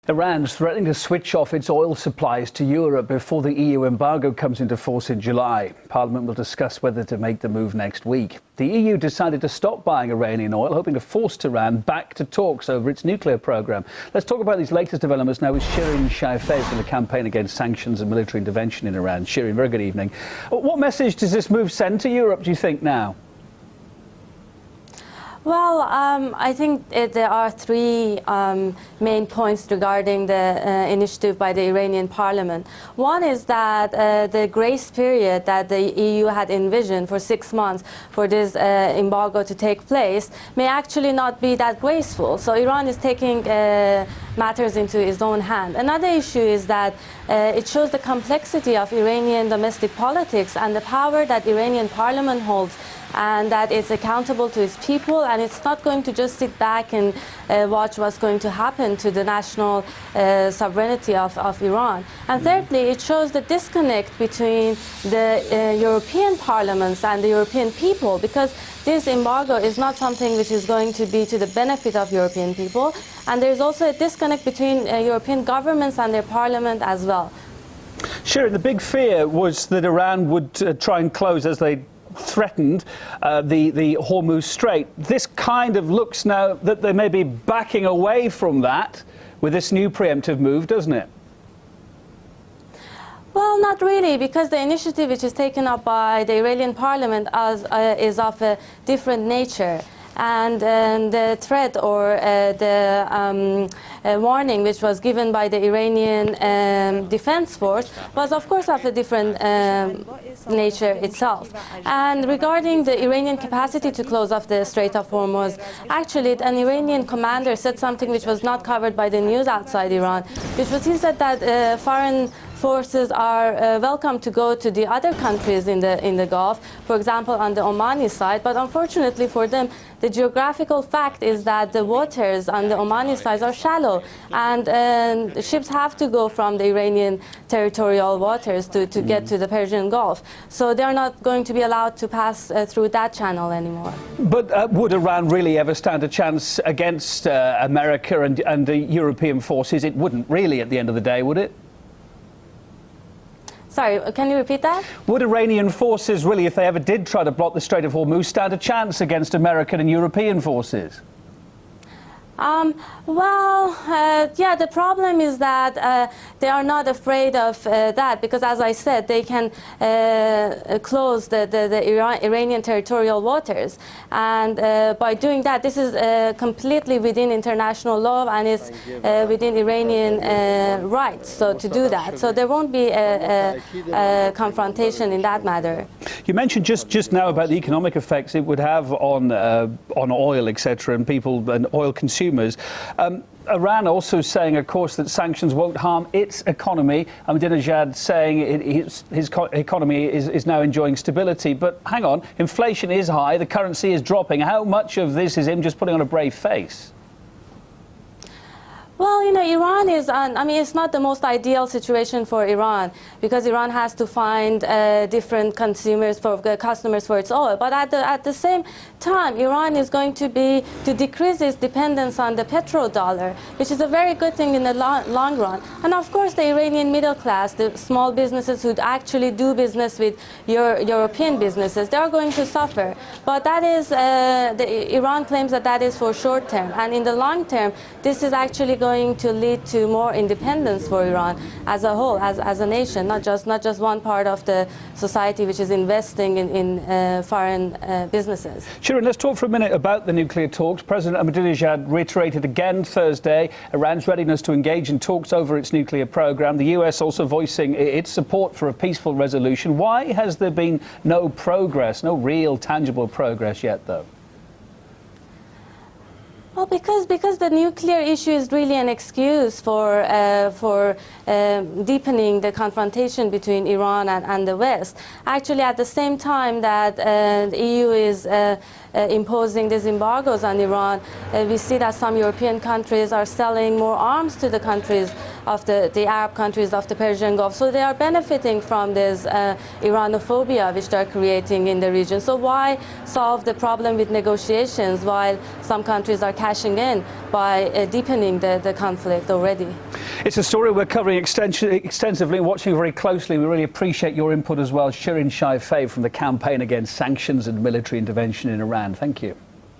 Iran's threatening to switch off its oil supplies to Europe before the EU embargo comes into force in July. Parliament will discuss whether to make the move next week. The EU decided to stop buying Iranian oil, hoping to force Iran back to talks over its nuclear programme. Let's talk about these latest developments now with Shirin Shaifeh from the campaign against sanctions and military intervention in Iran. Shirin, very good evening. What message does this move send to Europe, do you think, now? Well, I think there are three main points regarding the initiative by the Iranian parliament. One is that the grace period that the EU had envisioned for 6 months for this embargo to take place may actually not be that graceful. So Iran is taking matters into its own hand. Another issue is that it shows the complexity of Iranian domestic politics and the power that Iranian parliament holds, and that it's accountable to its people, and it's not going to just sit back and watch what's going to happen to the national sovereignty of Iran. And thirdly, it shows the disconnect between the European parliaments and the European people, because this embargo is not something which is going to be to the benefit of European people, and there's also a disconnect between European governments and their parliament as well. Shirin, the big fear was that Iran would try and close, as they threatened, the Hormuz Strait. This kind of looks now that they may be backing away from that with this new preemptive move, doesn't it? Well, not really, because the initiative which is taken up by the Iranian parliament is of a different nature. And the threat or the warning which was given by the Iranian Defense Force was, of course, of a different nature itself. And regarding the Iranian capacity to close off the Strait of Hormuz, actually, an Iranian commander said something which was not covered by the news outside Iran, which was he said that foreign forces are welcome to go to the other countries in the Gulf, for example, on the Omani side. But unfortunately for them, the geographical fact is that the waters on the Omani side are shallow, and ships have to go from the Iranian territorial waters to get to the Persian Gulf. So they're not going to be allowed to pass through that channel anymore. But would Iran really ever stand a chance against America and the European forces? It wouldn't really at the end of the day, would it? Sorry, can you repeat that? Would Iranian forces really, if they ever did try to block the Strait of Hormuz, stand a chance against American and European forces? Yeah, the problem is that they are not afraid of that, because, as I said, they can close the Iranian territorial waters. And by doing that, this is completely within international law, and it's within Iranian rights to do that. So there won't be a confrontation in that matter. You mentioned just now about the economic effects it would have on oil, etc., and people and oil consumers. Iran also saying, of course, that sanctions won't harm its economy. Ahmadinejad saying his economy is now enjoying stability. But hang on, inflation is high, the currency is dropping. How much of this is him just putting on a brave face? Well, you know, Iran is it's not the most ideal situation for Iran, because Iran has to find different customers for its oil. But at the same time, Iran is going to decrease its dependence on the petrodollar, which is a very good thing in the long run. And of course, the Iranian middle class, the small businesses who actually do business with European businesses, they are going to suffer. But that is, Iran claims that is for short term. And in the long term, this is actually going to lead to more independence for Iran as a whole, as a nation, not just one part of the society which is investing in foreign businesses. Shirin, let's talk for a minute about the nuclear talks. President Ahmadinejad reiterated again Thursday Iran's readiness to engage in talks over its nuclear program. The US also voicing its support for a peaceful resolution. Why has there been no progress, no real tangible progress yet, though? Well, because the nuclear issue is really an excuse for deepening the confrontation between Iran and the West. Actually, at the same time that the EU is imposing these embargoes on Iran, we see that some European countries are selling more arms to the countries of the Arab countries of the Persian Gulf. So they are benefiting from this Iranophobia which they are creating in the region. So why solve the problem with negotiations while some countries are cashing in by deepening the conflict already? It's a story we're covering extensively and watching very closely. We really appreciate your input as well. Shirin Shai-Fei from the Campaign Against Sanctions and Military Intervention in Iran. Thank you.